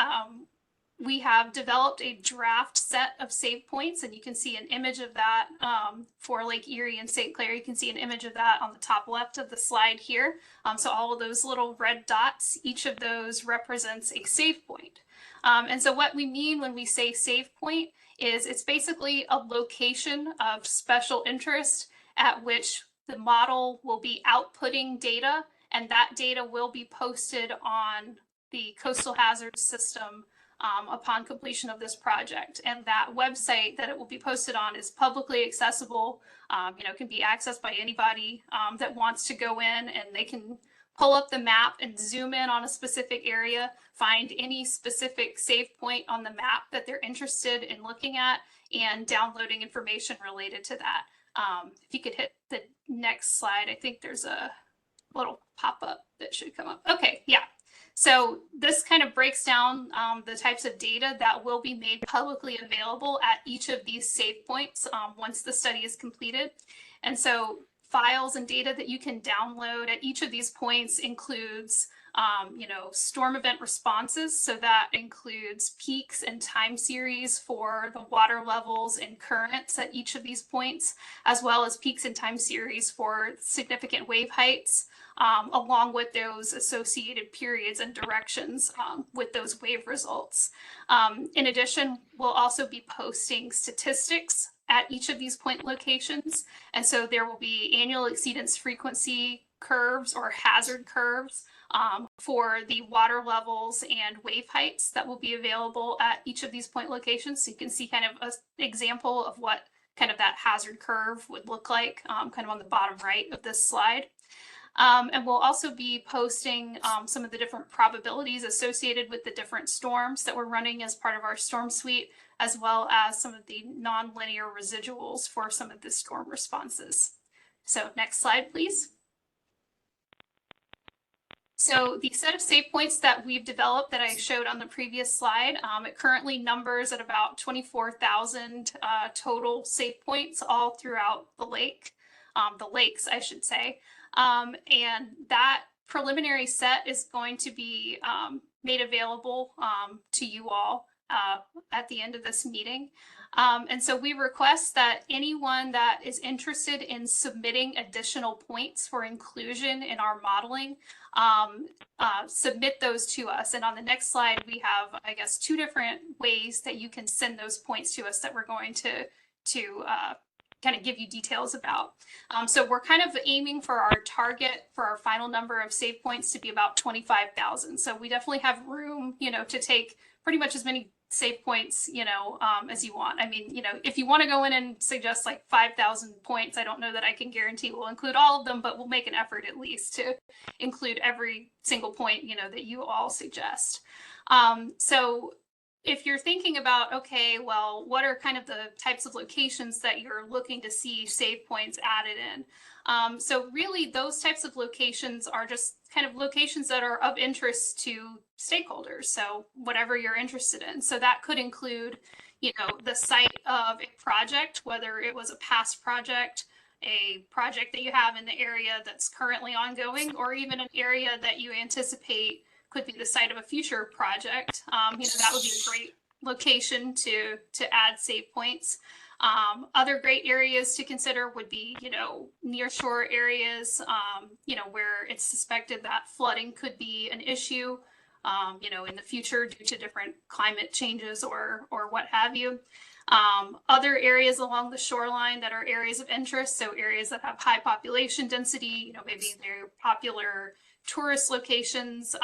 we have developed a draft set of save points, and you can see an image of that for Lake Erie and St. Clair. You can see an image of that on the top left of the slide here. So all of those little red dots, each of those represents a save point. And so what we mean when we say save point is it's basically a location of special interest at which the model will be outputting data, and that data will be posted on the coastal hazards system upon completion of this project. And that website that it will be posted on is publicly accessible, can be accessed by anybody that wants to go in, and they can pull up the map and zoom in on a specific area, find any specific save point on the map that they're interested in looking at, and downloading information related to that. If you could hit the next slide, I think there's a little pop-up that should come up. Okay, yeah. So this kind of breaks down the types of data that will be made publicly available at each of these save points once the study is completed. And so files and data that you can download at each of these points includes storm event responses. So that includes peaks and time series for the water levels and currents at each of these points, as well as peaks and time series for significant wave heights, along with those associated periods and directions with those wave results. In addition, we'll also be posting statistics at each of these point locations. And so there will be annual exceedance frequency curves or hazard curves for the water levels and wave heights that will be available at each of these point locations. So you can see kind of an example of what kind of that hazard curve would look like kind of on the bottom right of this slide. And we'll also be posting some of the different probabilities associated with the different storms that we're running as part of our storm suite, as well as some of the nonlinear residuals for some of the storm responses. So next slide, please. So the set of save points that we've developed that I showed on the previous slide, it currently numbers at about 24,000 total save points all throughout the lakes, I should say. And that preliminary set is going to be made available to you all at the end of this meeting. And so we request that anyone that is interested in submitting additional points for inclusion in our modeling, submit those to us. And on the next slide, we have, I guess, 2 different ways that you can send those points to us that we're going to kind of give you details about. So we're kind of aiming for our target for our final number of save points to be about 25,000. So we definitely have room, to take pretty much as many save points, as you want. I mean, if you want to go in and suggest like 5,000 points, I don't know that I can guarantee we'll include all of them, but we'll make an effort at least to include every single point, that you all suggest. So if you're thinking about, okay, well, what are kind of the types of locations that you're looking to see save points added in? So really those types of locations are just kind of locations that are of interest to stakeholders. So whatever you're interested in. So that could include, the site of a project, whether it was a past project, a project that you have in the area that's currently ongoing, or even an area that you anticipate could be the site of a future project. That would be a great location to add save points. Other great areas to consider would be, near shore areas, where it's suspected that flooding could be an issue, in the future due to different climate changes or what have you. Other areas along the shoreline that are areas of interest, so areas that have high population density, maybe they're popular tourist locations,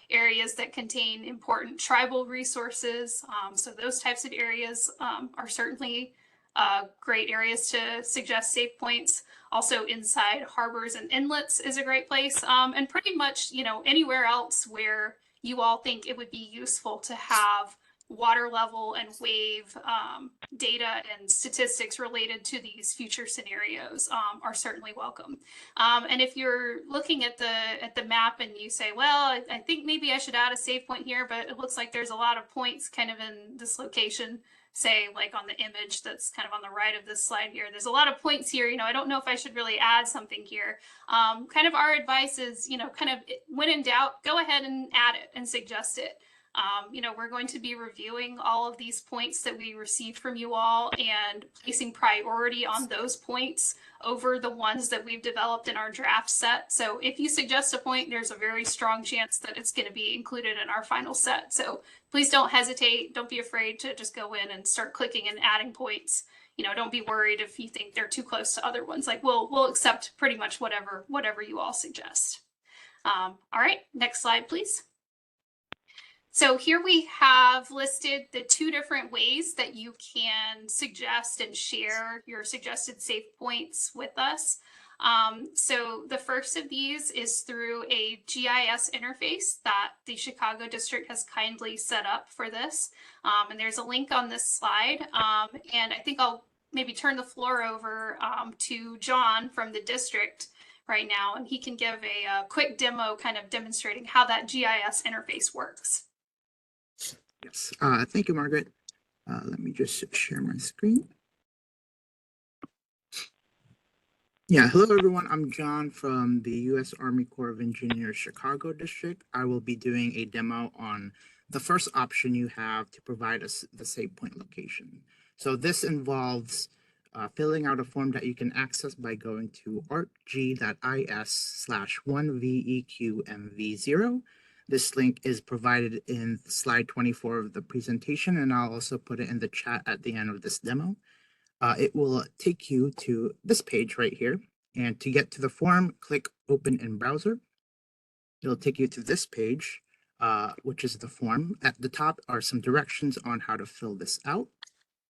areas that contain important tribal resources. So those types of areas are certainly great areas to suggest save points. Also inside harbors and inlets is a great place. And pretty much, anywhere else where you all think it would be useful to have water level and wave data and statistics related to these future scenarios are certainly welcome. And if you're looking at the map and you say, well, I think maybe I should add a save point here, but it looks like there's a lot of points kind of in this location, say like on the image that's kind of on the right of this slide here, there's a lot of points here, I don't know if I should really add something here. Kind of our advice is, kind of when in doubt, go ahead and add it and suggest it. We're going to be reviewing all of these points that we received from you all and placing priority on those points over the ones that we've developed in our draft set. So if you suggest a point, there's a very strong chance that it's going to be included in our final set. So please don't hesitate. Don't be afraid to just go in and start clicking and adding points. Don't be worried if you think they're too close to other ones. Like we'll accept pretty much whatever you all suggest. All right, next slide, please. So here we have listed the 2 different ways that you can suggest and share your suggested save points with us. So the first of these is through a GIS interface that the Chicago district has kindly set up for this. And there's a link on this slide. And I think I'll maybe turn the floor over to John from the district right now, and he can give a quick demo kind of demonstrating how that GIS interface works. Yes, thank you, Margaret. Let me just share my screen. Yeah, hello everyone. I'm John from the U.S. Army Corps of Engineers Chicago District. I will be doing a demo on the first option you have to provide us the save point location. So this involves filling out a form that you can access by going to artg.is/1veqmv0. This link is provided in slide 24 of the presentation, and I'll also put it in the chat at the end of this demo. It will take you to this page right here. And to get to the form, click Open in Browser. It'll take you to this page, which is the form. At the top are some directions on how to fill this out.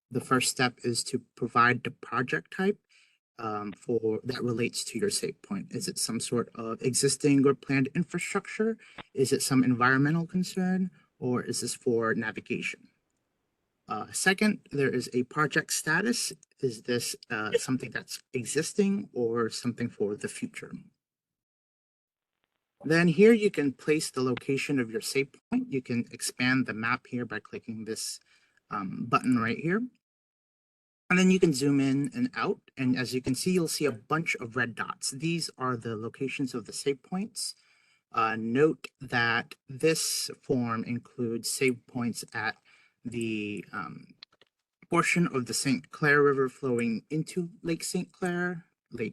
The first step is to provide the project type for that relates to your save point. Is it some sort of existing or planned infrastructure? Is it some environmental concern? Or is this for navigation? Second, there is a project status. Is this something that's existing or something for the future? Then here you can place the location of your save point. You can expand the map here by clicking this button right here. And then you can zoom in and out. And as you can see, you'll see a bunch of red dots. These are the locations of the save points. Note that this form includes save points at the portion of the St. Clair River flowing into Lake St. Clair, the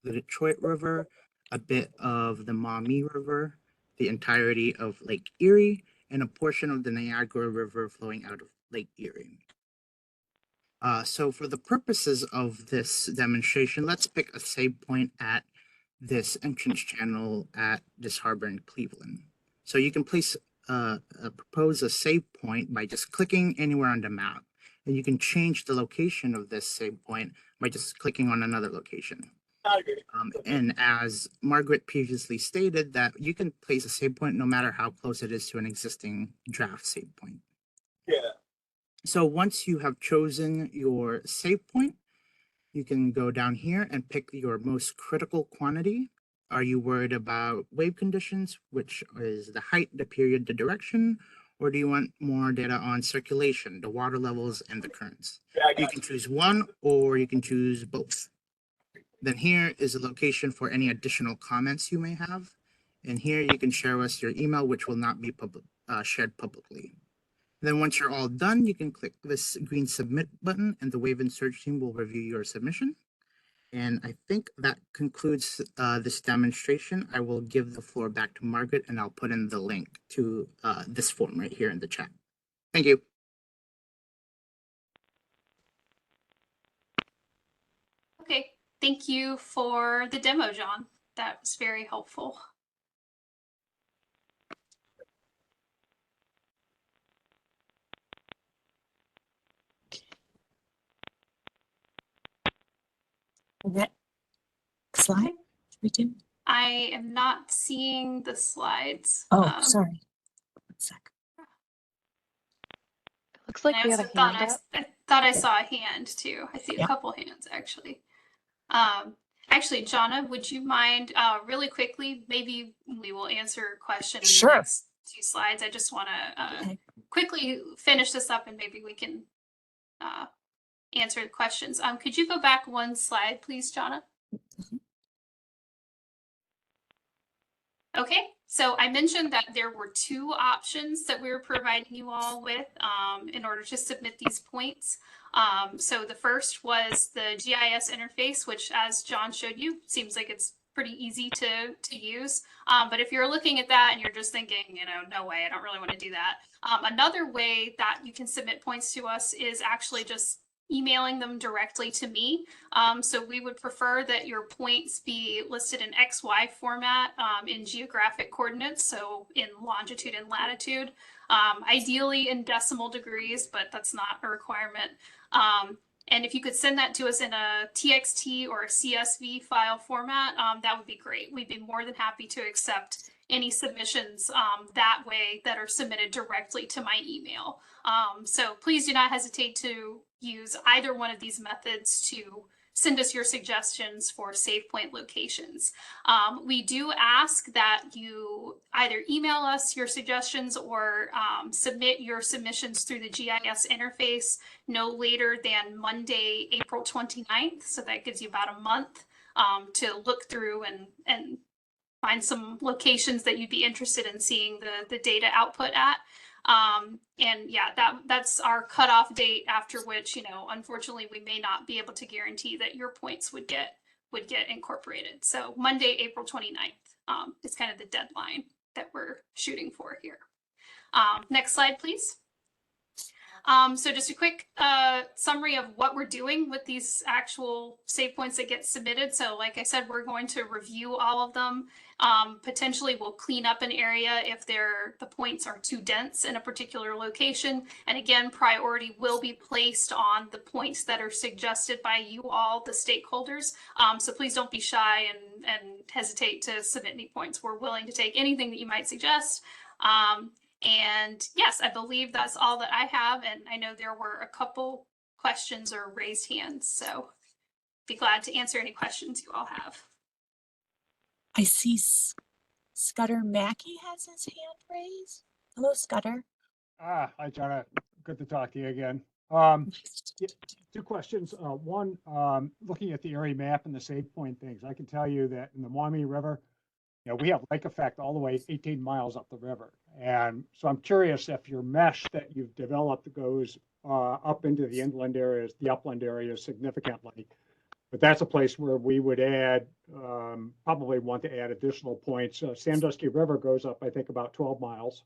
Detroit River, a bit of the Maumee River, the entirety of Lake Erie, and a portion of the Niagara River flowing out of Lake Erie. So for the purposes of this demonstration, let's pick a save point at this entrance channel at this harbor in Cleveland. So you can propose a save point by just clicking anywhere on the map. And you can change the location of this save point by just clicking on another location. And as Margaret previously stated, that you can place a save point no matter how close it is to an existing draft save point. Yeah. So once you have chosen your save point, you can go down here and pick your most critical quantity. Are you worried about wave conditions, which is the height, the period, the direction? Or do you want more data on circulation, the water levels, and the currents? You can choose one, or you can choose both. Then here is a location for any additional comments you may have. And here you can share us your email, which will not be shared publicly. Then once you're all done, you can click this green submit button and the Wave and Search team will review your submission. And I think that concludes this demonstration. I will give the floor back to Margaret and I'll put in the link to this form right here in the chat. Thank you. Okay, thank you for the demo, John. That was very helpful. Next slide. We do. I am not seeing the slides. Oh, sorry. 1 sec. Looks like we have a hand up. I thought I saw a hand too. I see a couple hands actually. Actually, Jonna, would you mind really quickly, maybe we will answer a question in the next 2 slides. I just want to quickly finish this up and maybe we can answer the questions. Could you go back 1 slide, please, Jonna? Okay, so I mentioned that there were 2 options that we were providing you all with in order to submit these points. So the first was the GIS interface, which as John showed you, seems like it's pretty easy to use. But if you're looking at that and you're just thinking, you know, no way, I don't really want to do that. Another way that you can submit points to us is actually just emailing them directly to me. So we would prefer that your points be listed in XY format in geographic coordinates, so in longitude and latitude, ideally in decimal degrees, but that's not a requirement. And if you could send that to us in a TXT or a CSV file format, that would be great. We'd be more than happy to accept any submissions that way that are submitted directly to my email. So please do not hesitate to use either one of these methods to send us your suggestions for save point locations. We do ask that you either email us your suggestions or submit your submissions through the GIS interface no later than Monday, April 29th. So that gives you about a month to look through and find some locations that you'd be interested in seeing the data output at. And yeah, that's our cutoff date, after which, unfortunately, we may not be able to guarantee that your points would get incorporated. So Monday, April 29th is kind of the deadline that we're shooting for here. Next slide, please. So just a quick summary of what we're doing with these actual save points that get submitted. So like I said, we're going to review all of them. Potentially we'll clean up an area if the points are too dense in a particular location. And again, priority will be placed on the points that are suggested by you all, the stakeholders. So please don't be shy and hesitate to submit any points. We're willing to take anything that you might suggest. And yes, I believe that's all that I have. And I know there were a couple questions or raised hands, so be glad to answer any questions you all have. I see Scudder Mackey has his hand raised. Hello, Scudder. Hi, Jonna. Good to talk to you again. Two questions. One, looking at the area map and the save point things, I can tell you that in the Maumee River, we have lake effect all the way 18 miles up the river. And so I'm curious if your mesh that you've developed goes up into the inland areas, the upland areas significantly. But that's a place where we would add, probably want to add additional points. Sandusky River goes up, I think, about 12 miles.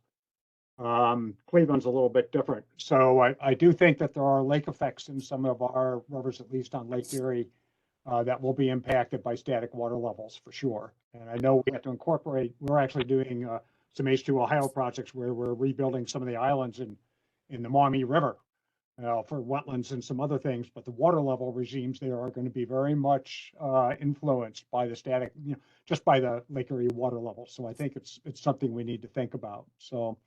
Cleveland's a little bit different. So I do think that there are lake effects in some of our rivers, at least on Lake Erie, that will be impacted by static water levels for sure. And I know we have to incorporate, we're actually doing some H2 Ohio projects where we're rebuilding some of the islands in the Maumee River for wetlands and some other things, but the water level regimes there are going to be very much influenced by the static, just by the Lake Erie water level. So I think it's something we need to think about. So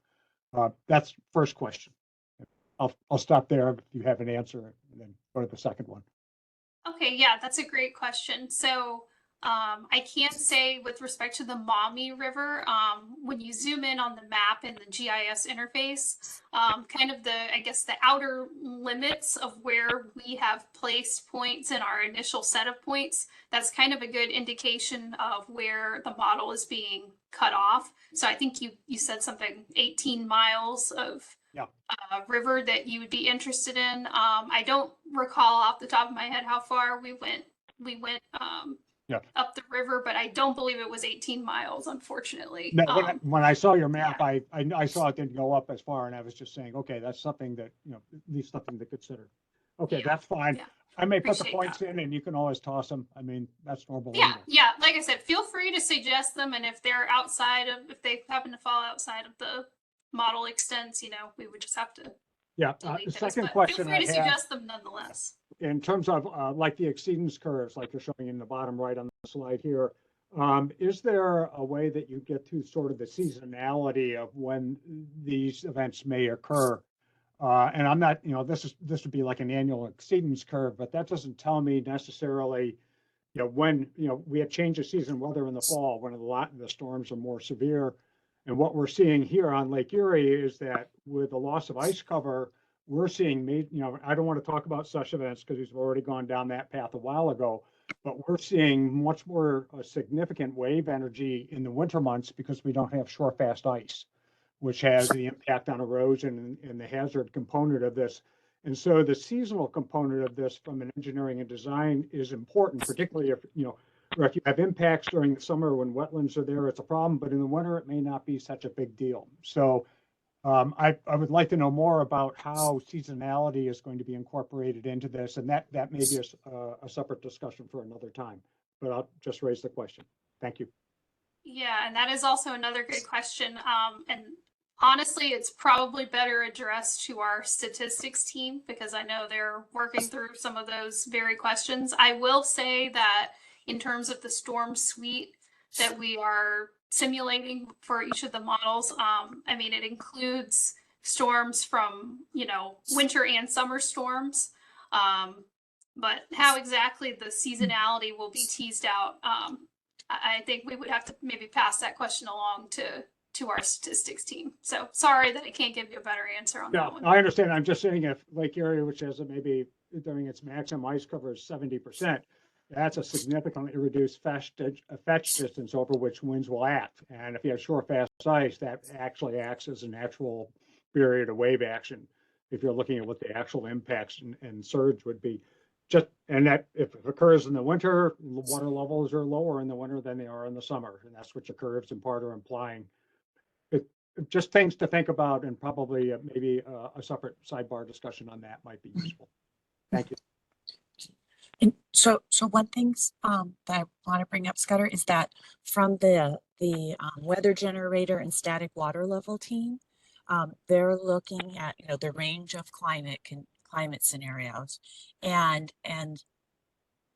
that's first question. I'll stop there if you have an answer and then go to the second one. Okay, yeah, that's a great question. So I can't say with respect to the Maumee River, when you zoom in on the map in the GIS interface, kind of the outer limits of where we have placed points in our initial set of points, that's kind of a good indication of where the model is being cut off. So I think you said something 18 miles of river that you would be interested in. I don't recall off the top of my head how far we went up the river, but I don't believe it was 18 miles, unfortunately. No, when I saw your map, I saw it didn't go up as far, and I was just saying, okay, that's something that, at least something to consider. Okay, that's fine. Yeah. I may put the Appreciate points that. in and you can always toss them. I mean, that's normal. Yeah, anyway. yeah. Like I said, feel free to suggest them, and if they're if they happen to fall outside of the model extents, we would just have to. Yeah. delete The those, second but question feel free to I have, suggest them nonetheless. in terms of like the exceedance curves, like you're showing in the bottom right on the slide here, is there a way that you get to sort of the seasonality of when these events may occur? And I'm not, this would be like an annual exceedance curve, but that doesn't tell me necessarily, when, we have change of season weather in the fall, when a lot of the storms are more severe. And what we're seeing here on Lake Erie is that with the loss of ice cover, we're seeing, I don't want to talk about such events because we've already gone down that path a while ago, but we're seeing much more significant wave energy in the winter months because we don't have shore fast ice, which has the impact on erosion and the hazard component of this. And so the seasonal component of this from an engineering and design is important, particularly if, or if you have impacts during the summer when wetlands are there, it's a problem, but in the winter, it may not be such a big deal. So I would like to know more about how seasonality is going to be incorporated into this. And that may be a separate discussion for another time, but I'll just raise the question. Thank you. Yeah, and that is also another good question. And honestly, it's probably better addressed to our statistics team because I know they're working through some of those very questions. I will say that in terms of the storm suite that we are simulating for each of the models, it includes storms from, winter and summer storms. But how exactly the seasonality will be teased out, I think we would have to maybe pass that question along to our statistics team. So sorry that I can't give you a better answer on that one. I understand. I'm just saying if Lake Erie, which has maybe during its maximum ice cover is 70%, that's a significantly reduced fetch distance over which winds will act. And if you have shore fast ice, that actually acts as a natural barrier to wave action. If you're looking at what the actual impacts and surge would be, and that if it occurs in the winter, water levels are lower in the winter than they are in the summer, and that's what your curves in part are implying. It just things to think about, and probably maybe a separate sidebar discussion on that might be useful. Thank you. And so one thing that I want to bring up, Scudder, is that from the weather generator and static water level team, they're looking at the range of climate scenarios, and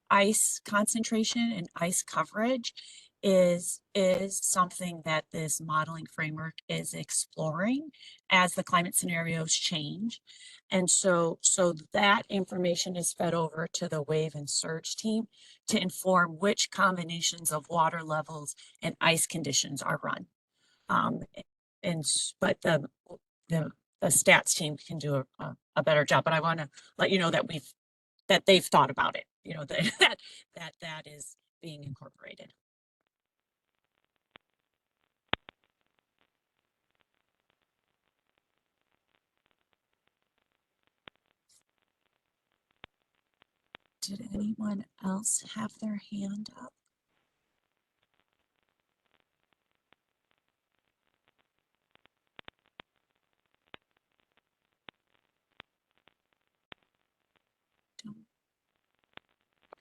ice concentration and ice coverage is something that this modeling framework is exploring as the climate scenarios change. And so that information is fed over to the wave and surge team to inform which combinations of water levels and ice conditions are run. But the stats team can do a better job. But I want to let you know that they've thought about it, that is being incorporated. Did anyone else have their hand up?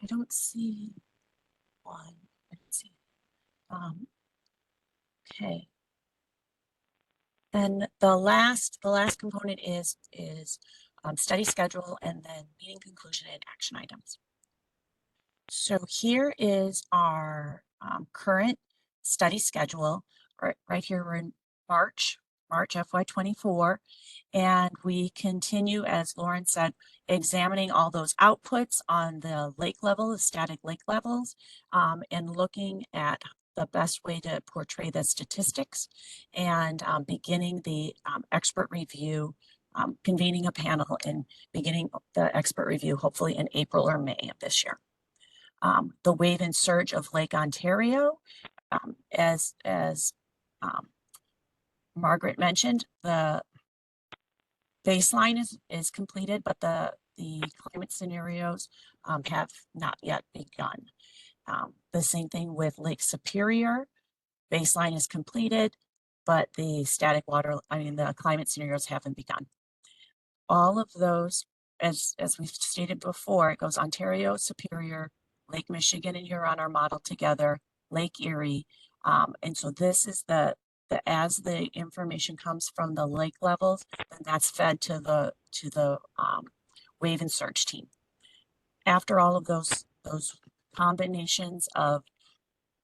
I don't see one. I don't see. Okay. Then the last component is study schedule, and then meeting conclusion and action items. So here is our current study schedule. Right here, we're in March FY24, and we continue, as Lauren said, examining all those outputs on the lake level, the static lake levels, and looking at the best way to portray the statistics, and beginning the expert review, convening a panel and beginning the expert review hopefully in April or May of this year. The wave and surge of Lake Ontario, as Margaret mentioned, the baseline is completed, but the climate scenarios have not yet begun. The same thing with Lake Superior, baseline is completed, but the the climate scenarios haven't begun. All of those, as we've stated before, it goes Ontario, Superior, Lake Michigan and Huron are modeled together, Lake Erie. And so this is as the information comes from the lake levels, then that's fed to the wave and surge team. After all of those combinations of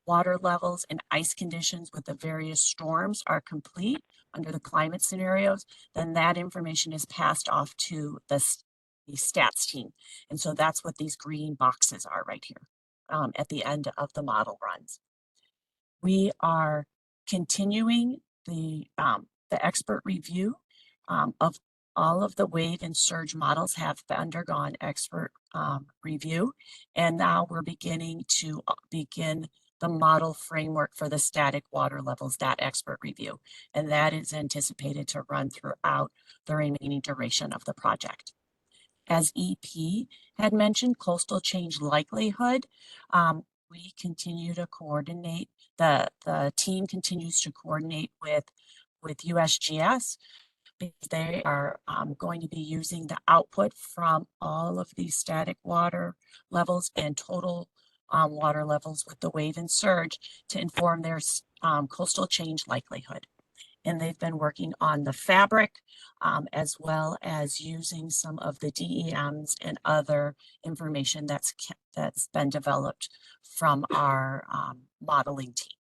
water levels and ice conditions with the various storms are complete under the climate scenarios, then that information is passed off to the stats team. And so that's what these green boxes are right here at the end of the model runs. We are continuing the expert review of all of the wave and surge models have undergone expert review. And now we're beginning to begin the model framework for the static water levels, that expert review. And that is anticipated to run throughout the remaining duration of the project. As EP had mentioned, coastal change likelihood, we continue to coordinate, the team continues to coordinate with USGS, because they are going to be using the output from all of these static water levels and total water levels with the wave and surge to inform their coastal change likelihood. And they've been working on the fabric as well as using some of the DEMs and other information that's been developed from our modeling team.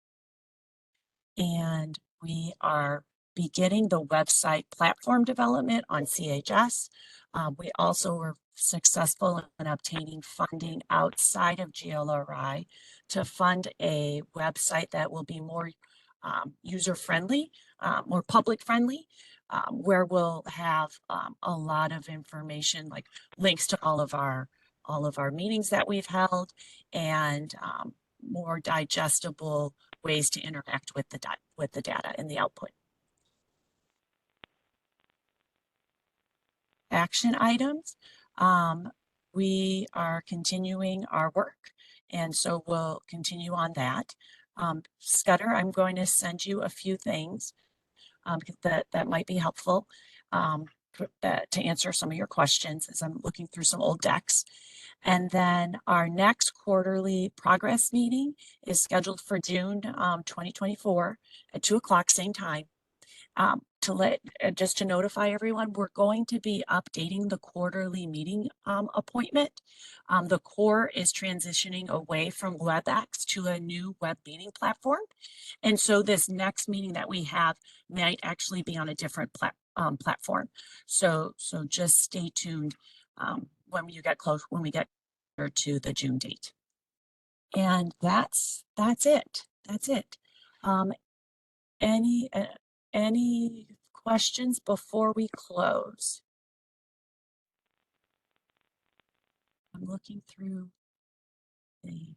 And we are beginning the website platform development on CHS. We also were successful in obtaining funding outside of GLRI to fund a website that will be more user-friendly, more public-friendly, where we'll have a lot of information like links to all of our all of our meetings that we've held, and more digestible ways to interact with the data and the output. Action items. We are continuing our work, and so we'll continue on that. Scudder, I'm going to send you a few things that might be helpful to answer some of your questions as I'm looking through some old decks. And then our next quarterly progress meeting is scheduled for June 2024 at 2 o'clock, same time. Just to notify everyone, we're going to be updating the quarterly meeting appointment. The core is transitioning away from WebEx to a new web meeting platform. And so this next meeting that we have might actually be on a different platform. So just stay tuned when we get closer to the June date. And that's it. That's it. Any questions before we close? I'm looking through the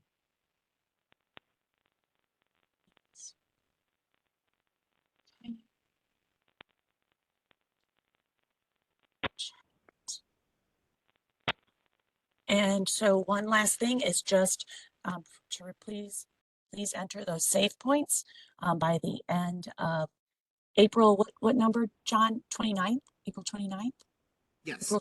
and so one last thing is just to please enter those save points by the end of April. What number, John? 29th? April 29th? Yes.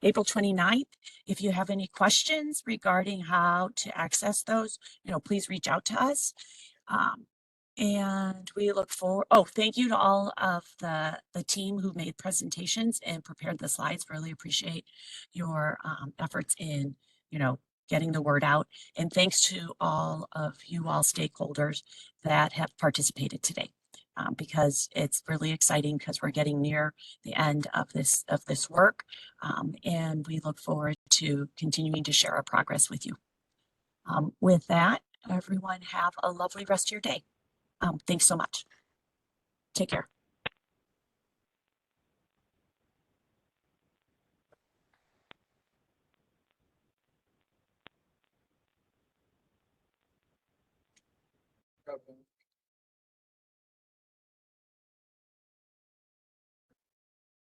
April 29th. If you have any questions regarding how to access those, please reach out to us. And we look forward. Oh, thank you to all of the team who made presentations and prepared the slides. Really appreciate your efforts in, getting the word out. And thanks to all of you all stakeholders that have participated today. Because it's really exciting because we're getting near the end of this work, and we look forward to continuing to share our progress with you. With that, everyone have a lovely rest of your day. Thanks so much. Take care.